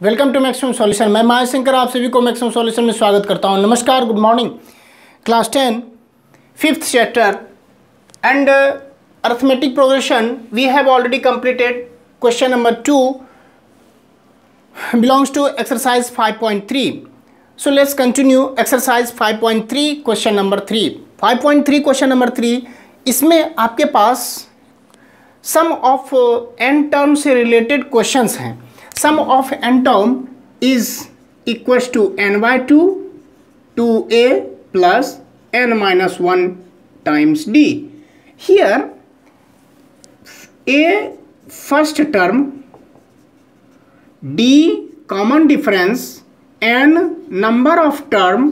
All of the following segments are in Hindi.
Welcome to maximum solution. मैं महाशंकर आप सभी को मैक्सिमम सॉल्यूशन में स्वागत करता हूं। नमस्कार, good morning. Class 10 fifth chapter and arithmetic progression we have already completed. Question number 2 belongs to exercise 5.3. So let's continue exercise 5.3 question number 3. 5.3 question number 3, इसमें आपके पास सम ऑफ n टर्म से रिलेटेड क्वेश्चंस हैं। Sum of n term is equals to n by 2 2a plus n minus 1 times d. Here a first term, d common difference, n number of term,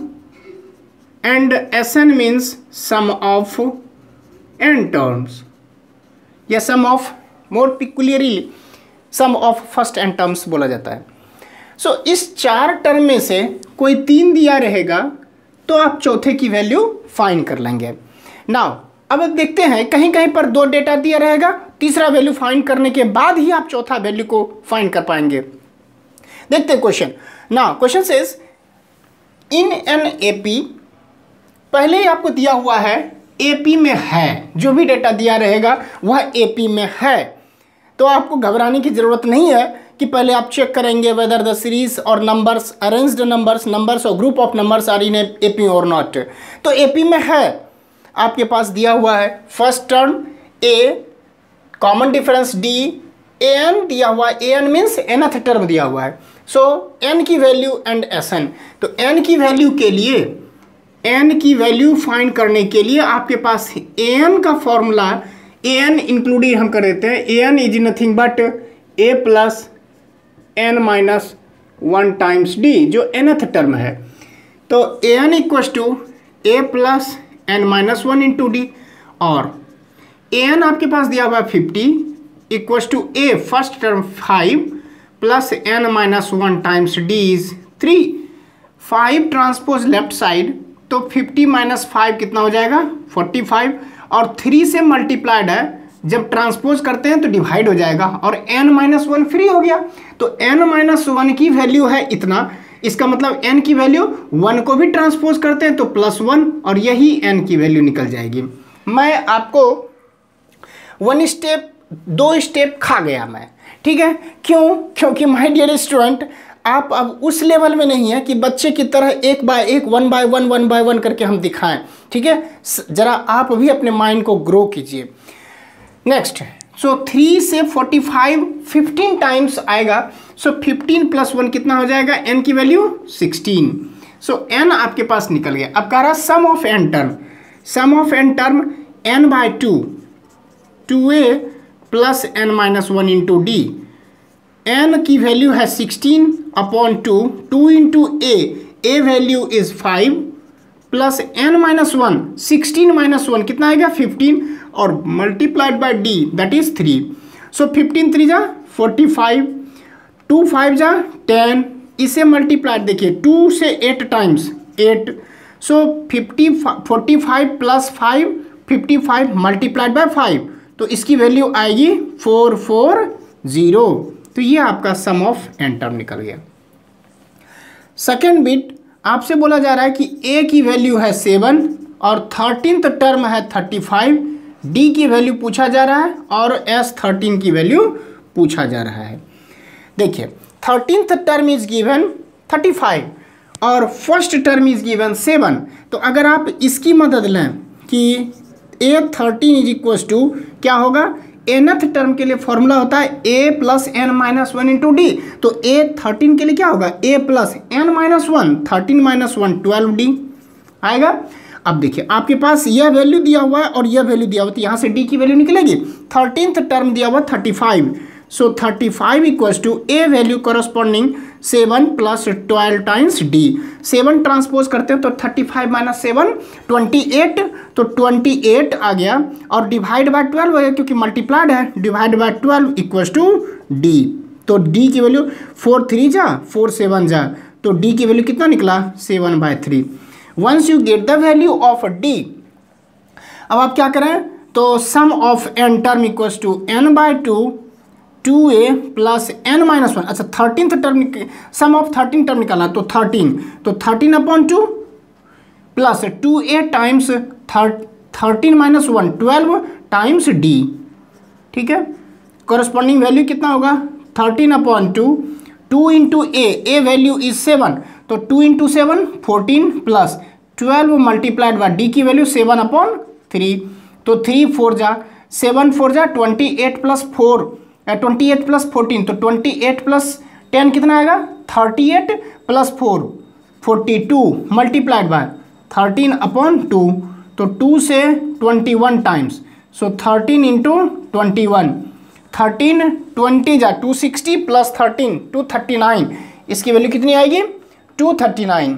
and Sn means sum of n terms. या sum of more peculiarly sum of first N terms बोला जाता है। सो इस चार टर्म में से कोई तीन दिया रहेगा तो आप चौथे की वैल्यू फाइंड कर लेंगे। नाउ अब देखते हैं, कहीं कहीं पर दो डेटा दिया रहेगा, तीसरा वैल्यू फाइंड करने के बाद ही आप चौथा वैल्यू को फाइंड कर पाएंगे। देखते हैं question. Now question says in an AP, पहले ही आपको दिया हुआ है एपी में है, जो भी डेटा दिया रहेगा वह एपी में है, तो आपको घबराने की ज़रूरत नहीं है कि पहले आप चेक करेंगे वेदर द सीरीज और नंबर्स, अरेंज्ड नंबर्स और group of numbers are in AP और नॉट। तो एपी में है, आपके पास दिया हुआ है first term A, common difference D, A N दिया हुआ है, A N means nth term दिया हुआ है। सो एन की वैल्यू एंड एस एन, तो एन की वैल्यू के लिए, एन की वैल्यू फाइंड करने के लिए आपके पास ए एन का फॉर्मूला, ए एन इंक्लूडिंग हम कर देते हैं, A N is nothing but A plus N minus 1 times D, जो एनथ टर्म है। तो A N equals to A plus N minus 1 into D, और ए एन आपके पास दिया हुआ 50 equals to A first term 5 plus N minus 1 times D is 3। 5 transpose left side, तो 50 माइनस 5 कितना हो जाएगा 45, और 3 से मल्टीप्लाइड है, जब ट्रांसपोज करते हैं तो डिवाइड हो जाएगा, और n माइनस 1 फ्री हो गया। तो n माइनस 1 की वैल्यू है इतना, इसका मतलब n की वैल्यू 1 को भी ट्रांसपोज करते हैं तो +1, और यही n की वैल्यू निकल जाएगी। मैं आपको 2 स्टेप खा गया मैं, ठीक है। क्यों? क्योंकि माय डियर स्टूडेंट, आप अब उस लेवल में नहीं है कि बच्चे की तरह एक बाय एक, 1 बाय 1 करके हम दिखाएं, ठीक है। जरा आप भी अपने माइंड को ग्रो कीजिए। नेक्स्ट, सो 3 से 45 15 टाइम्स आएगा, सो 15 + 1 कितना हो जाएगा, n की वैल्यू 16। सो n आपके पास निकल गया। अब कह रहा sum of n term, sum of n term n by 2 2a plus n minus 1 into D. n की वैल्यू है 16 upon 2 into A value is 5 plus n minus 1, 16 minus 1 कितना आएगा 15, और multiplied by D that is 3। So 15 3 जा 45, 2 5 जा 10, इसे मल्टीप्लाइड देखिए 2 से 8 times 8, so 45 plus 5 55 multiplied by 5, तो इसकी वैल्यू आएगी 440। तो ये आपका सम ऑफ एन टर्म निकल गया। सेकेंड बिट आपसे बोला जा रहा है कि a की वैल्यू है 7 और 13th टर्म है 35, d की वैल्यू पूछा जा रहा है और s13 की वैल्यू पूछा जा रहा है। देखिए 13th टर्म इज गिवन 35 और फर्स्ट टर्म इज गिवन 7, तो अगर आप इसकी मदद लें कि a13 इज इक्वल टू क्या होगा, nth टर्म के लिए फॉर्मूला होता है a plus N minus 1 into D, तो a13 के लिए क्या होगा a plus N minus 1, 13 minus 1 12d आएगा। अब देखिए आपके पास यह वैल्यू दिया हुआ है और यह वैल्यू दिया हुआ, तो यहाँ से d की वैल्यू निकलेगी। 13th टर्म दिया हुआ 35, so 35 equals to a value corresponding 7 plus 12 times d। 7 transpose करते हैं तो 35 माइनस 7 28, तो 28 आ गया, और डिवाइड बाय 12 हो गया क्योंकि मल्टीप्लाइड है, divide by 12 equals to d। तो d की वैल्यू 4 3 जा 4 7 जा, तो d की वैल्यू कितना निकला 7/3। Once you get the value of d, अब आप क्या करें, तो sum of n term equals to n by 2 2a plus n minus 1। अच्छा 13th term, sum of 13 term निकालना, तो 13 upon 2 plus 2a times 13 minus 1 12 times d। ठीक है, कॉरस्पॉन्डिंग वैल्यू कितना होगा 13 upon 2 into A value is 7, तो 2 into 7 14 plus 12 multiplied by D की वैल्यू 7 अपॉन 3, तो 3 4 जा 7 4 जा 28 प्लस 4 28 प्लस 14, तो 28 प्लस 10 कितना आएगा 38 प्लस 4 42 मल्टीप्लाइड बाय 13 अपॉन 2, तो 2 से 21 टाइम्स, सो 13 इंटू 21 13 20 जा 260 प्लस 13 239, इसकी वैल्यू कितनी आएगी 239।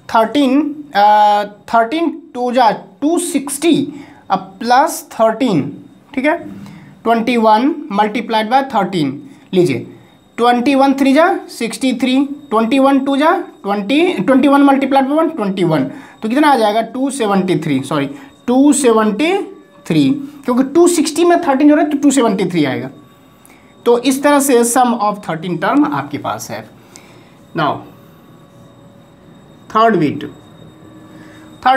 13 2 जा 260 प्लस 13, ठीक है 21 मल्टीप्लाइड बाय 13, लीजिए 21 3 जा 63, 21 2 जा 21 मल्टीप्लाइड बाय 21, तो कितना आ जाएगा 273, सॉरी 273, क्योंकि 260 में 13 जो है तो 273 आएगा। तो इस तरह से सम ऑफ 13 टर्म आपके पास है। Now third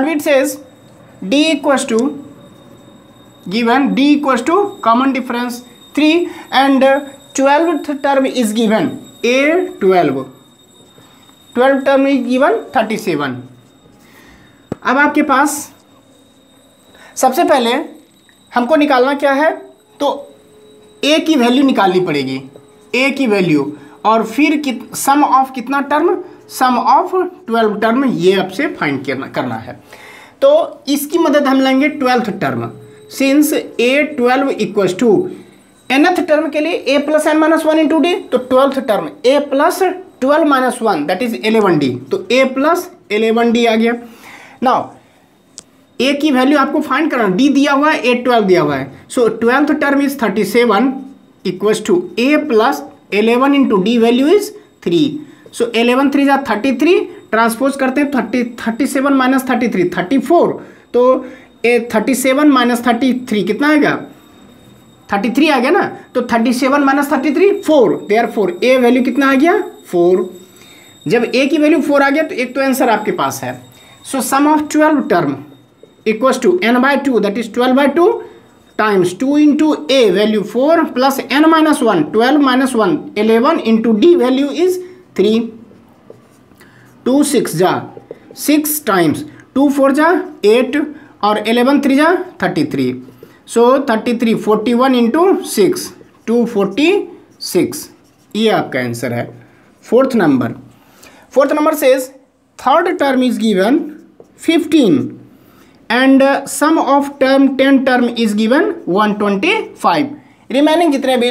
bit says d equals to given d equals to common difference 3 and 12th term is given a 12 term is given 37। अब आपके पास सबसे पहले हमको निकालना क्या है, तो a की वैल्यू निकालनी पड़ेगी, a की वैल्यू, और फिर सम ऑफ कितना टर्म, सम ऑफ 12 टर्म, ये आपसे फाइंड करना है। तो इसकी मदद हम लेंगे 12th term, since a 12 equals to nth term के लिए a plus n minus 1 into D, तो 12th term a plus 12 minus 1 that is 11d, तो a प्लस 11d आ गया। नाउ a की वैल्यू आपको फाइंड करना, d दिया हुआ है, a 12 दिया हुआ है, so 12th term is 37 equals to a plus 11 into D value is 3, so 11 3 जा 33, ट्रांसपोज करते हैं 37 माइनस 33 34, तो 37 माइनस 33 कितना आएगा 33 आ गया ना, तो 37 माइनस 33 4, देयरफॉर a वैल्यू कितना आ गया 4। जब a की वैल्यू 4 आ गया तो एक तो आंसर आपके पास है। So sum of 12 term equals to n by 2 that is 12 by 2 times 2 into a value 4 plus n minus 1 12 minus 1 11 into d value is 3, 2 6 जा 6 टाइम्स 2 4 जा 8 और 11 3 जा 33, सो 33 41 इंटू 6 246, ये आपका आंसर है। Fourth number says third term is given 15 and sum of term 10 term is given 125। Remaining जितने भी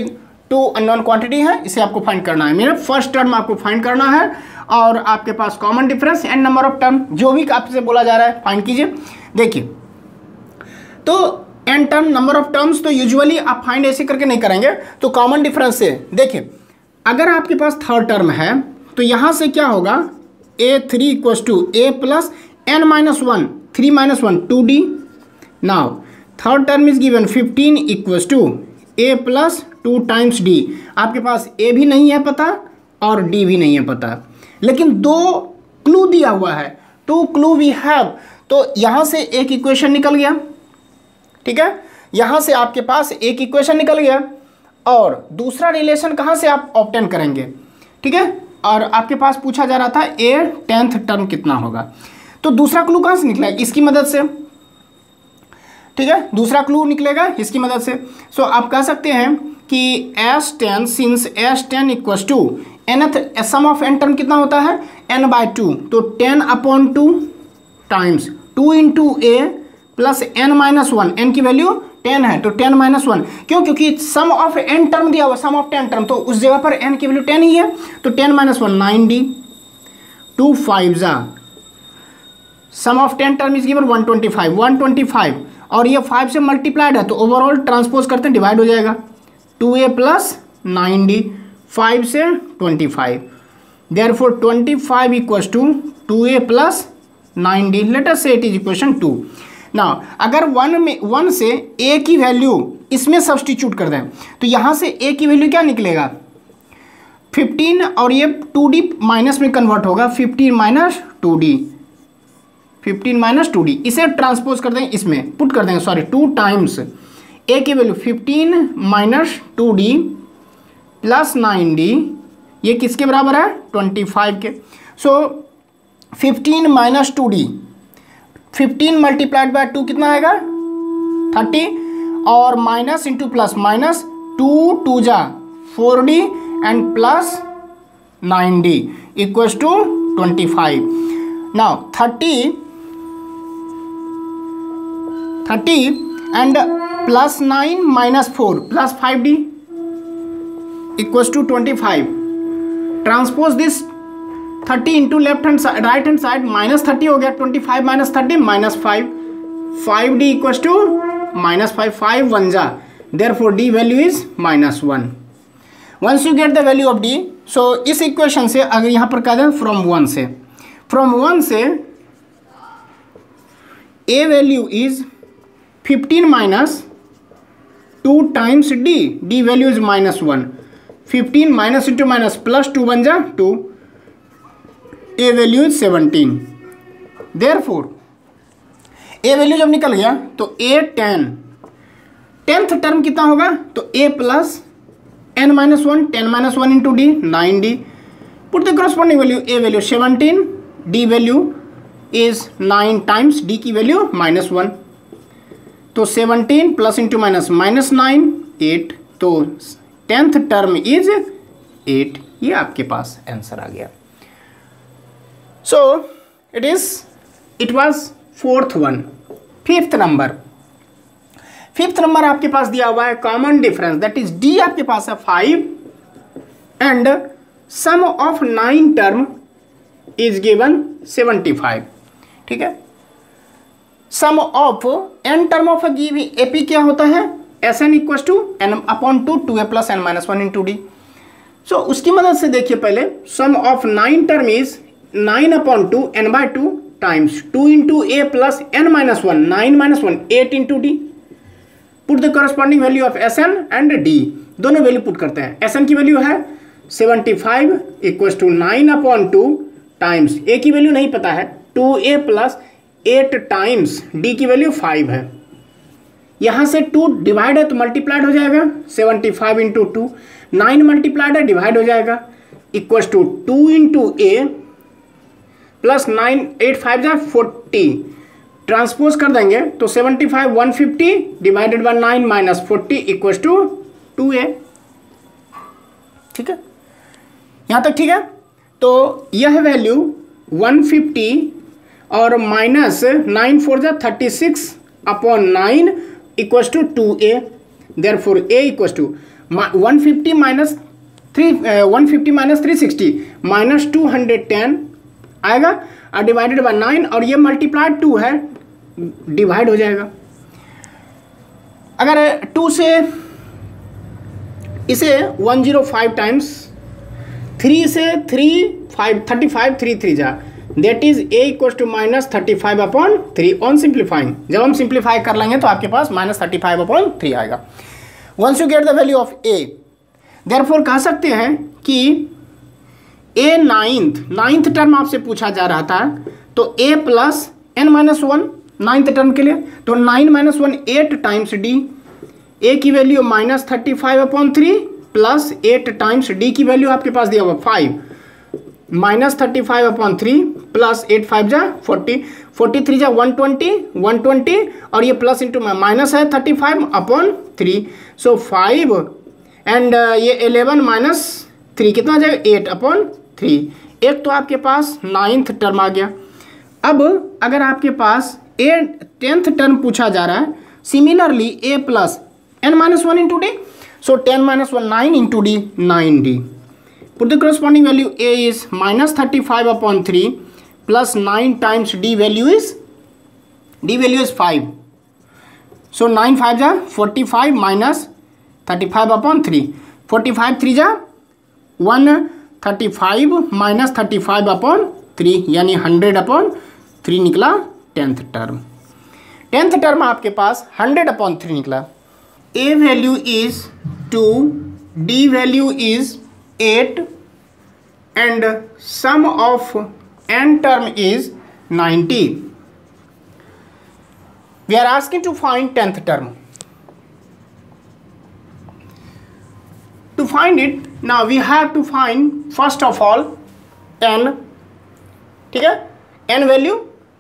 2 अननोन क्वांटिटी है इसे आपको फाइंड करना है। मेरा फर्स्ट टर्म आपको फाइंड करना है और आपके पास common difference and number of term जो भी आपसे बोला जा रहा है फाइंड कीजिए। देखिए तो N term number of terms तो यूजुअली आप फाइंड ऐसे करके नहीं करेंगे, तो कॉमन डिफरेंस से देखिए अगर आपके पास थर्ड टर्म है तो यहाँ से क्या होगा a3 equals to a plus n minus 1 3 minus 1 2d। Now third term is given 15 equals to a plus 2 times d। आपके पास a भी नहीं है पता और d भी नहीं है पता, लेकिन 2 क्लू दिया हुआ है, 2 क्लू वी हैव, तो यहाँ से एक इक्वेशन निकल गया, ठीक है, यहाँ से आपके पास एक इक्वेशन निकल गया और दूसरा रिलेशन कहाँ से आप ऑब्टेन करेंगे, ठीक है, और आपके पास पूछा जा रहा था a 10th टर्म कितना होगा, तो दूसरा क्लू कहाँ से निकला है इसकी मदद से, ठीक है, दूसरा क्लू निकलेगा इसकी मदद से। सो आप कह सकते हैं कि S10 since S10 equals to nth sum of n term कितना होता है n बाय 2, तो 10 upon 2 times 2 into a plus n minus 1, n की वैल्यू 10 है तो 10 माइनस 1, क्यों, क्योंकि सम ऑफ n टर्म दिया हुआ, सम ऑफ 10 टर्म, तो उस जगह पर n की वैल्यू 10 ही है, तो 10 माइनस 1 9d 2 5 जा सम ऑफ 10 टर्म इज गिवन 125 और ये 5 से मल्टीप्लाइड है तो ओवरऑल ट्रांसपोज करते हैं डिवाइड हो जाएगा 2a प्लस 9d 5 से 25, therefore 25 equals to 2a plus 9d, let us say it is equation 2। ना अगर 1 से a की वैल्यू इसमें सब्सटीट्यूट कर दें तो यहाँ से a की वैल्यू क्या निकलेगा 15 और ये 2d माइनस में कन्वर्ट होगा 15 माइनस 2d इसे ट्रांसपोज कर दें इसमें पुट कर देंगे 2 टाइम्स a की value 15 minus 2d plus 9d ये किसके बराबर है 25 के। सो 15 माइनस 2d 15 मल्टीप्लाइड बाय 2 कितना आएगा 30 और माइनस इंटू प्लस माइनस 2 जा 4d and plus 9d equals to 25। Now 30 and plus 9 minus 4 plus 5d equals to 25। Transpose this 30 into left hand side right hand side minus 30 हो गया 25 minus 30 minus 5d equals to minus 5 1 जा therefore d value is -1। Once you get the value of d so इस इक्वेशन से अगर यहाँ पर कह दें फ्रॉम 1 से a value is 15 minus 2 times d value is -1 15 minus into minus plus 2 बन जा 2 a value is 17। Therefore a value जब निकल गया तो a 10th टर्म कितना होगा तो a plus n-1 10-1 into d 9d put the corresponding value a value 17 d value is 9 times d की वैल्यू -1 तो 17 प्लस इंटू माइनस -9 8 तो 10th टर्म इज 8। ये आपके पास आंसर आ गया। So it was 4th one. 5th number आपके पास दिया हुआ है common difference that is d आपके पास है 5 and sum of 9 term is given 75। ठीक है sum of n term of AP क्या होता है Sn equals to n/2 2a plus n-1 into D. So उसकी मदद से देखिए पहले sum of 9 term is 9/2 n/2 times 2 into a plus n-1 9-1 8 into D put the corresponding value of Sn and d दोनों वैल्यू पुट करते हैं। Sn की वैल्यू है 75 इक्वल्स टू 9/2 टाइम्स a की वैल्यू नहीं पता है 2a प्लस 8 टाइम्स d की वैल्यू 5 है। यहाँ से 2 डिवाइड है तो मल्टीप्लाइड हो जाएगा 75 इंटू 2 9 मल्टीप्लाइड है डिवाइड हो जाएगा equals to 2 into a plus 9 8 5 जा 40 ट्रांसपोज कर देंगे तो 75 150 divided by 9 minus 40 equals to 2a। ठीक है यहाँ तक ठीक है। तो यह वैल्यू 150 और माइनस 9 4 जा 36/9 equals to 2a therefore a equals to 150 minus 360 minus 210 आएगा और डिवाइडेड बाय 9 और ये मल्टीप्लाइड 2 है डिवाइड हो जाएगा। अगर 2 से इसे 105 टाइम्स 3 से 35 3 3 जा that is a equals to -35/3 on simplifying. जब हम सिंप्लीफाई कर लेंगे तो आपके पास -35/3 आएगा। Once you get the value of a therefore कह सकते हैं कि a 9th टर्म आपसे पूछा जा रहा था तो a plus n-1 9th term के लिए तो 9-1 8 टाइम्स d a की वैल्यू -35/3 प्लस 8 टाइम्स d की वैल्यू आपके पास दिया हुआ 5 -35/3 प्लस 8 5 जा 40 43 जा 120 और ये प्लस इंटू माइनस है 35/3 सो 5 एंड ये 11 माइनस 3 कितना आ जाएगा 8/3। एक तो आपके पास 9th टर्म आ गया। अब अगर आपके पास 10th टर्म पूछा जा रहा है similarly a plus n-1 into D so 10-1 9 into D 9d put the corresponding value a is -35/3 plus 9 times d value is 5 so 9 5 जा 45 minus 35/3 45 3 जा 135 minus 35/3 यानी 100/3 निकला 10th टर्म। 10th टर्म आपके पास 100/3 निकला। A value is 2, D value is 8 and sum of n term is 90. We are asking to find 10th term. To find it, now we have to find first of all n, ठीक है, n वैल्यू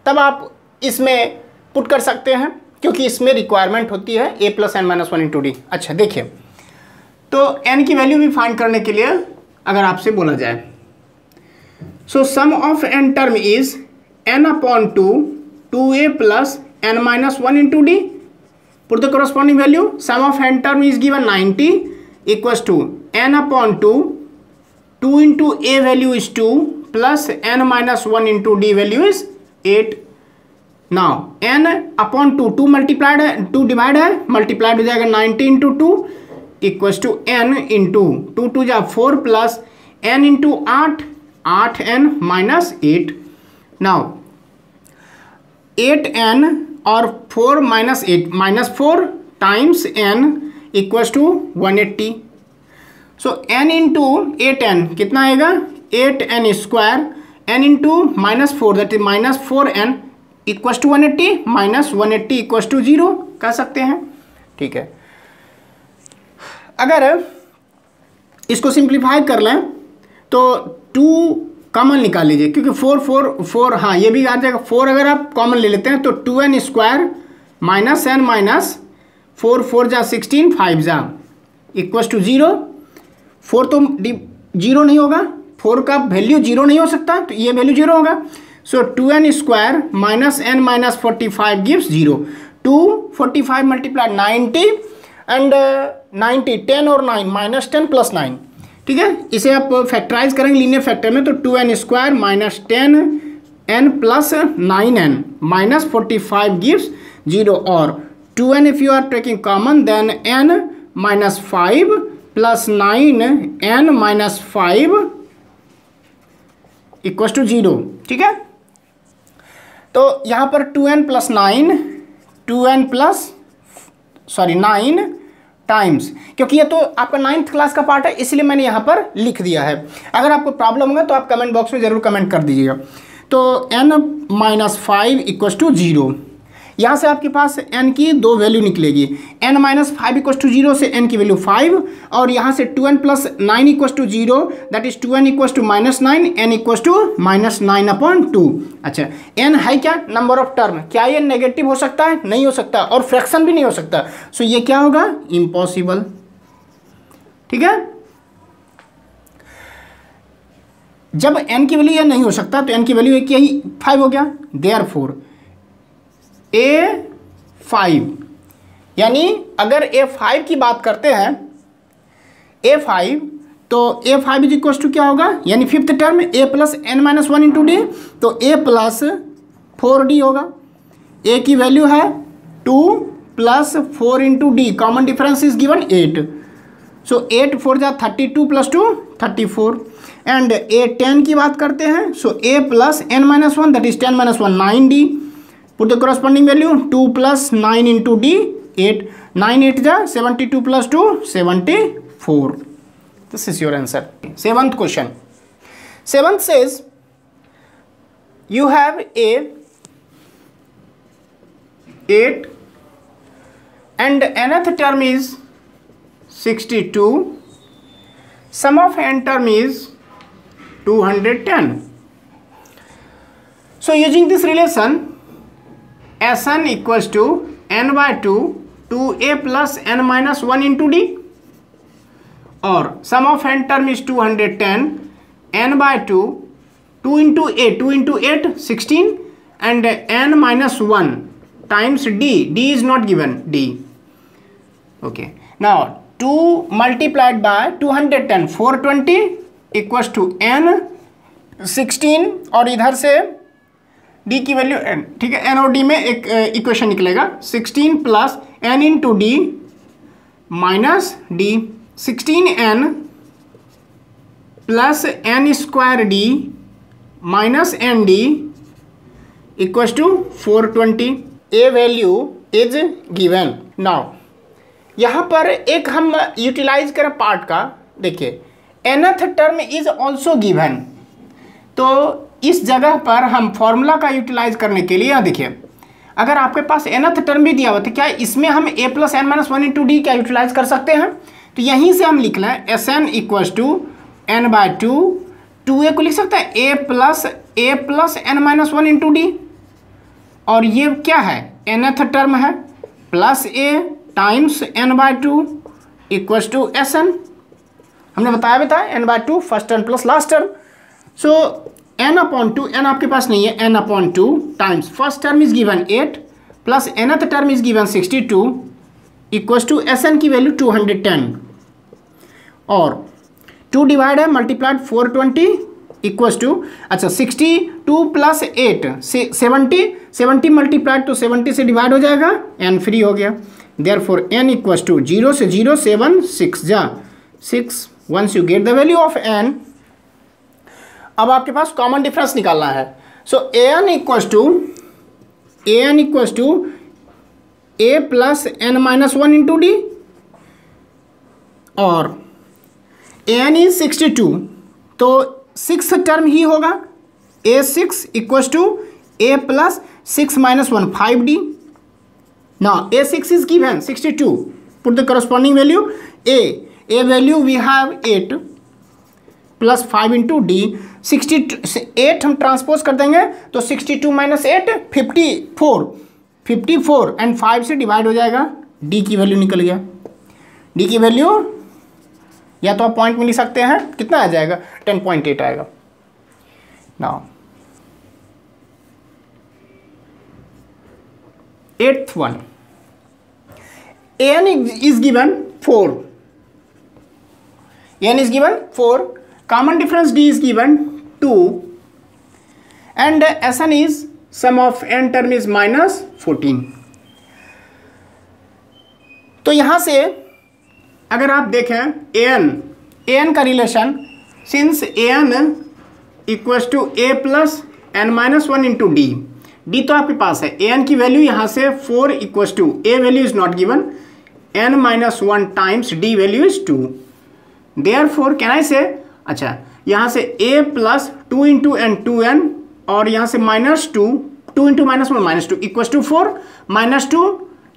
तब आप इसमें पुट कर सकते हैं क्योंकि इसमें रिक्वायरमेंट होती है a + n-1 इंटू डी। अच्छा देखिए, तो n की वैल्यू भी फाइंड करने के लिए अगर आपसे बोला जाए, so sum of n term is n/2, 2a plus n-1 into d. Put the corresponding value. Sum of n term is given 90 equals to n/2, 2 into a value is 2 plus n-1 into d value is 8. Now n/2, 2 multiplied है, 2 डिवाइड है, मल्टीप्लाइड हो जाएगा 90 into 2 equals to n into 2 2 जा 4 plus n into 8n minus 8. Now 8n और 4 minus 8 minus 4 times n equals to 180. So n into 8n कितना आएगा, 8n square, n into minus 4 that is minus 4n equals to 180 minus 180 equals to 0 कह सकते हैं। ठीक है, अगर इसको सिंप्लीफाई कर लें तो 2 कॉमन निकाल लीजिए क्योंकि 4 हाँ ये भी आ जाएगा। 4 अगर आप कॉमन ले लेते हैं तो 2n square minus n minus 4 जा 16 5 जा इक्वल्स टू 0। 4 तो 0 नहीं होगा, 4 का वैल्यू 0 नहीं हो सकता, तो ये वैल्यू 0 होगा। सो 2n square minus n minus 45 gives 0। 2 45 multiply 90 and 90 10 और 9 माइनस 10 प्लस 9। ठीक है, इसे आप फैक्टराइज करेंगे लीनियर फैक्टर में तो 2n square minus 10n plus 9n minus 45 gives 0 और 2n if you are taking common then n minus 5 plus 9n minus 5 equals to 0। ठीक है, तो यहाँ पर 2n प्लस 9 टाइम्स, क्योंकि ये तो आपका 9th क्लास का पार्ट है इसलिए मैंने यहाँ पर लिख दिया है। अगर आपको प्रॉब्लम होगा तो आप कमेंट बॉक्स में ज़रूर कमेंट कर दीजिएगा। तो n माइनस 5 इक्वल्स टू 0, यहाँ से आपके पास n की 2 वैल्यू निकलेगी। n माइनस 5 इक्वल्स टू 0 से n की वैल्यू 5 और यहाँ से 2n plus 9 equals to 0 that is 2n equals to minus 9 n equals to minus 9/2। अच्छा, n है क्या, नंबर ऑफ टर्म। क्या ये नेगेटिव हो सकता है? नहीं हो सकता, और फ्रैक्शन भी नहीं हो सकता। सो ये क्या होगा, इम्पॉसिबल। ठीक है, जब n की वैल्यू यह नहीं हो सकता तो n की वैल्यू क्या ही 5 हो गया। देयरफॉर A5 यानी अगर A5 की बात करते हैं A5 तो A5 इज इक्वल टू क्या होगा, यानी 5th term A plus n-1 into D, तो A प्लस 4d होगा। A की वैल्यू है 2 plus 4 into D, common difference is given 8। सो 8 4 जा 32 प्लस 2 34 एंड A10 की बात करते हैं। सो A plus n-1 that is 10-1 9d। Put the corresponding value 2 plus 9 into d 8, 9 8 जा 72 plus 2 74. This is your answer. 7th question. 7th says you have a 8 and nth term is 62. Sum of n term is 210. So using this relation Sn equals to n/2 2a plus n-1 into d और sum of n term is 210 n/2 2 into a 2 into 8 16 and n-1 times d is not given d. Okay, now 2 multiplied by 210 420 equals to n 16 और इधर से d की वैल्यू n। ठीक है, n और d में एक इक्वेशन निकलेगा 16 plus n into D minus D, 16n plus n square D minus N D equals to 420। A value is given. Now यहाँ पर एक हम यूटिलाइज करें पार्ट का, देखिए nth term is also given. तो इस जगह पर हम फॉर्मूला का यूटिलाइज करने के लिए यहाँ देखिए, अगर आपके पास nth टर्म भी दिया हुआ तो क्या इसमें हम a plus N minus one into D क्या यूटिलाइज कर सकते हैं? तो यहीं से हम लिख लें S N equals to N by two A को लिख सकते हैं A plus N minus one into D, और ये क्या है nth टर्म है plus A times N by two equals to S N. हमने बताया भी था N by two first term plus last term. So N upon two, N आपके पास नहीं है, N upon two times first term is given 8 plus nth term is given 62 equals to S N की वैल्यू 210, और 2 डिवाइड है मल्टीप्लाइड 420 इक्वल्स टू, अच्छा 62 प्लस 8 70 मल्टीप्लाइड तो 70 से डिवाइड हो जाएगा, एन फ्री हो गया। देयरफॉर एन इक्वल्स टू 0 से 0 7 6 जा 6। Once you get the value of N, अब आपके पास कॉमन डिफरेंस निकालना है। So A N equals to A plus N minus one into D, और ए एन इज 62 तो 6 टर्म ही होगा, a6 equals to a plus 6 minus 1 5d। Now a6 is given 62, put the corresponding value a value we have 8 plus 5 into D. 8 हम ट्रांसपोज कर देंगे तो 62 माइनस 8 54 एंड 5 से डिवाइड हो जाएगा, डी की वैल्यू निकल गया। डी की वैल्यू या तो आप पॉइंट में लिख सकते हैं, कितना आ जाएगा 10.8 आएगा। Now 8th one, an is given 4, n is given 4, common difference d is given 2, and Sn is sum of n term is minus 14। तो यहाँ से अगर आप देखें an का relation, since an equals to a plus N minus one into D तो आपके पास है, an की वैल्यू यहाँ से 4 equals to a value is not given, n minus one times d value is 2। Therefore can I say, अच्छा यहाँ से a plus 2 into N 2n, और यहाँ से minus 2 into minus one minus 2 equals to 4, minus 2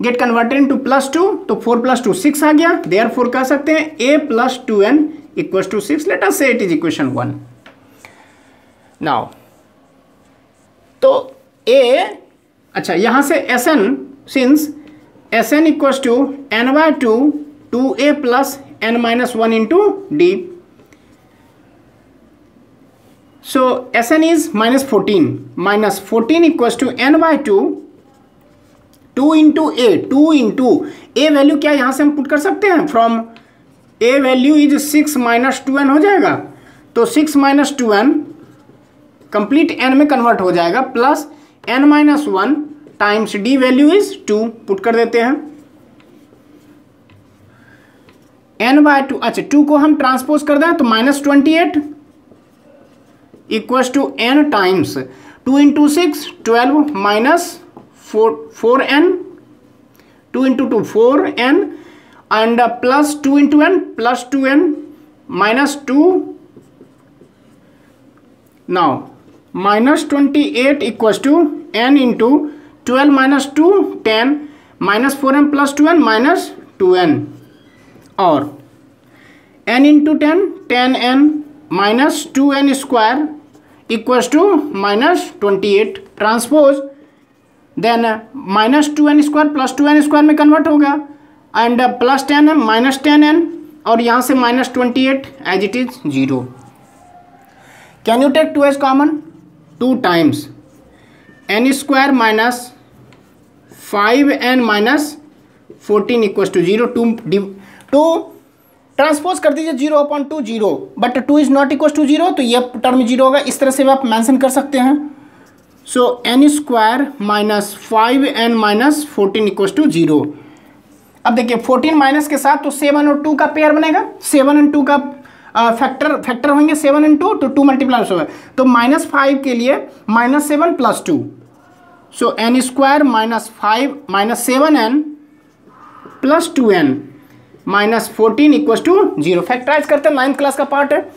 get converted into plus 2 तो 4 प्लस 2 6 आ गया। देयरफॉर कह सकते हैं a plus 2n equals to 6। Let us say it is equation 1। Now तो a, अच्छा यहाँ से Sn, since Sn equals to n by 2a plus n minus one into D, so Sn is minus 14 equals to n by 2 into a value क्या यहाँ से हम पुट कर सकते हैं, from a value is 6 minus 2n हो जाएगा, तो 6 माइनस 2n कंप्लीट n में कन्वर्ट हो जाएगा, plus n minus 1 times d value is 2 put कर देते हैं, n बाय 2, अच्छा 2 को हम ट्रांसपोज कर दें तो minus 28 equals to n times 2 into 6 12 minus 4n, 2 into 2 4n and plus 2 into n plus 2n minus 2। Now minus 28 equals to n into 12 minus 2 10 minus 4n plus 2n minus 2n, और n into 10n minus 2n square equals to minus 28 transpose, then minus 2n square plus 2n square में कन्वर्ट होगा, and plus 10n minus 10n, और यहाँ से minus 28 as it is 0। Can you take 2 as common, 2 times n square minus 5n minus 14 equals to 0, 2 transpose कर दीजिए 0 upon 2 0, but 2 is not equal to 0 तो ये टर्म 0 होगा, इस तरह से आप मेंशन कर सकते हैं। So n square minus 5n minus 14 equals to 0। अब देखिए 14 माइनस के साथ तो 7 और 2 का पेयर बनेगा, 7 और 2 का फैक्टर होंगे, 7 और 2 तो 2 मल्टीप्लाई होगा, तो माइनस 5 के लिए minus 7 plus 2, so n square -7n plus 2n -14 equal to 0। Factorise करते हैं, 9th क्लास का पार्ट है।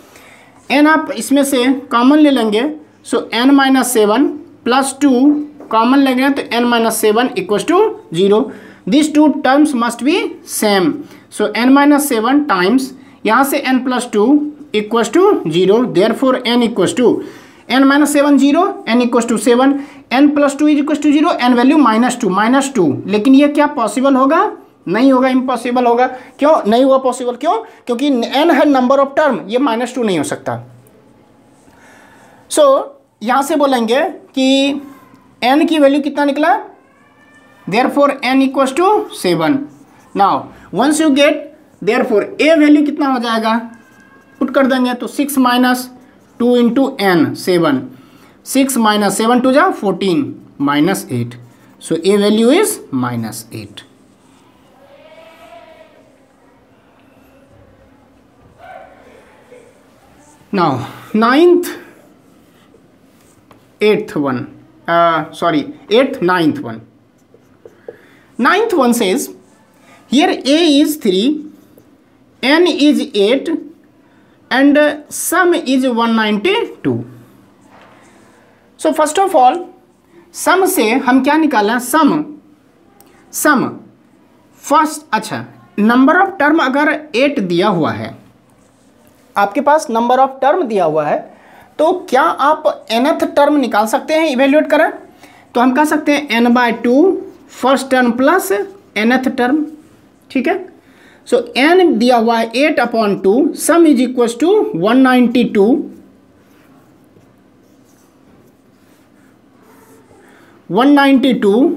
n आप इसमें से कॉमन ले लेंगे, सो n -7 प्लस 2 कॉमन लेंगे तो n -7 equal to 0। This two terms must be same, so n -7 times यहाँ से n + 2 equal to 0, therefore n equal to n -7 0, n equal to 7, n + 2 equal to 0, n value -2। लेकिन ये क्या पॉसिबल होगा? नहीं होगा, इम्पॉसिबल होगा। क्यों नहीं हुआ पॉसिबल? क्यों? क्योंकि n है नंबर ऑफ टर्म, ये -2 नहीं हो सकता। सो यहाँ से बोलेंगे कि n की वैल्यू कितना निकला, therefore n equal to 7। Now once you get, therefore a value कितना हो जाएगा, पुट कर देंगे तो 6 - 2 × n 7, 6 - 7 2 जा 14 -8, सो a value is -8। Now 9th 8th one, 9th one. 9th one says here a is 3, n is 8 and sum is 192. So first of all sum से हम क्या निकालें? सम फर्स्ट, अच्छा नंबर ऑफ टर्म अगर 8 दिया हुआ है, आपके पास नंबर ऑफ टर्म दिया हुआ है, तो क्या आप nth टर्म निकाल सकते हैं? इवेल्युएट करें तो हम कह सकते हैं n/2 first term plus nth term, ठीक है। सो n दिया हुआ है 8/2, sum is equal to 192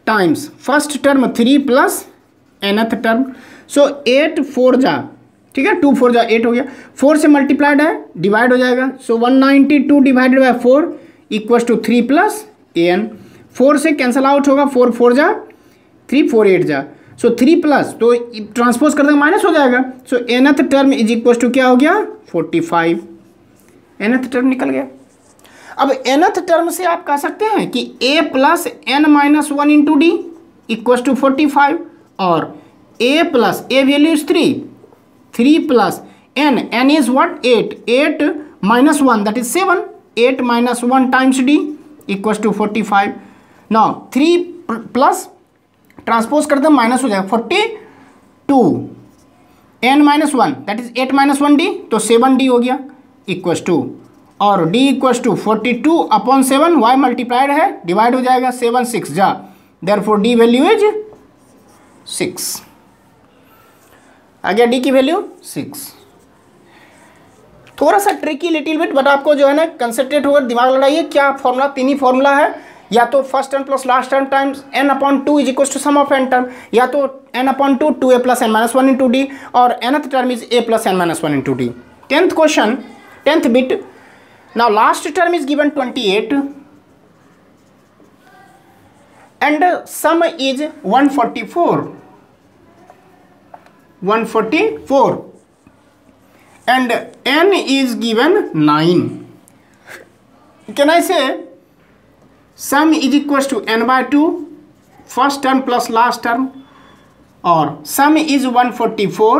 times first term 3 plus nth term. So 8 4 जा, ठीक है, 2 4 जा 8 हो गया, 4 से मल्टीप्लाइड है, डिवाइड हो जाएगा। So 192 divided by 4 equal to 3 plus an। 4 से कैंसल आउट होगा, 4 4 जा 3, 4 8 जा, सो 3 प्लस, तो ट्रांसपोज कर देंगे माइनस हो जाएगा। So nth term is equal to क्या हो गया, 45। nth टर्म निकल गया। अब nth टर्म से आप कह सकते हैं कि a plus n - 1 × d equal to 45, और a plus a value is 3 plus n is what 8 - 1 that is 7, 8 - 1 times d equal to 45। Now 3 plus transpose करते हैं माइनस हो जाएगा 42, n - 1 दैट इज 8 - 1 d, तो 7d हो गया इक्वल टू, और d equal to 42/7, y multiplied है, डिवाइड हो जाएगा, 7 6 जा, देयरफॉर d वैल्यू इज 6। आ गया d की वैल्यू 6। थोड़ा सा ट्रिकी लिटिल बिट, बट आपको जो है ना कंसंट्रेट होकर दिमाग लड़ाइए। क्या फॉर्मूला? 3 ही फॉर्मूला है, या तो first term plus last term times n/2 is equal to sum of n term, या तो n/2 2a + n - 1 × d, और nth term is a + n - 1 × d। 10th question, 10th bit. Now last term is given 28 and sum is 144 and n is given 9. Can I say sum is equals to n/2 first term plus last term, or sum is 144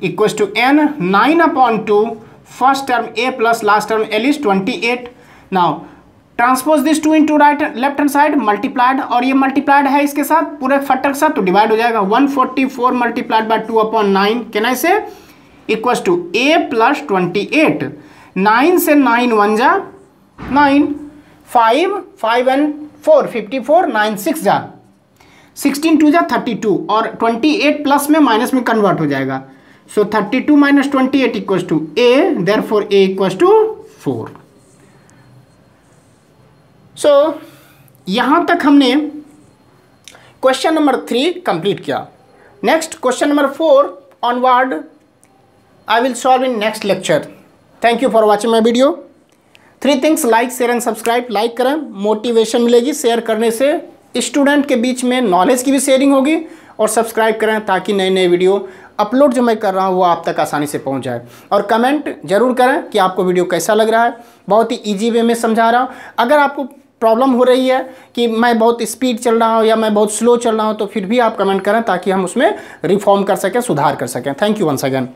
equals to n 9/2 first term a plus last term l is 28. Now transpose this 2 into right left hand side multiplied, और ये मल्टीप्लाइड है इसके साथ पूरे फैक्टर के साथ, तो डिवाइड हो जाएगा 144 मल्टीप्लाइड बाय 2/9 कैन आई से इक्वल्स टू a प्लस 28। 9 से 9 1 जा 9, 5 and 4 54, 9 6 जा 16 2 जा 32, और 28 प्लस में माइनस में कन्वर्ट हो जाएगा। So 32 - 28 equals to a, therefore a equals to 4। So यहाँ तक हमने क्वेश्चन नंबर 3 कंप्लीट किया। Next question number 4 onward I will solve in next lecture. Thank you for watching my video. 3 things, like share and subscribe. Like करें, मोटिवेशन मिलेगी, शेयर करने से स्टूडेंट के बीच में नॉलेज की भी शेयरिंग होगी, और सब्सक्राइब करें ताकि नए नए वीडियो अपलोड जो मैं कर रहा हूँ वो आप तक आसानी से पहुँच जाए। और कमेंट जरूर करें कि आपको वीडियो कैसा लग रहा है। बहुत ही ईजी वे में समझा रहा हूँ। अगर आपको प्रॉब्लम हो रही है कि मैं बहुत स्पीड चल रहा हूँ या मैं बहुत स्लो चल रहा हूँ, तो फिर भी आप कमेंट करें ताकि हम उसमें रिफॉर्म कर सकें, सुधार कर सकें। Thank you once again.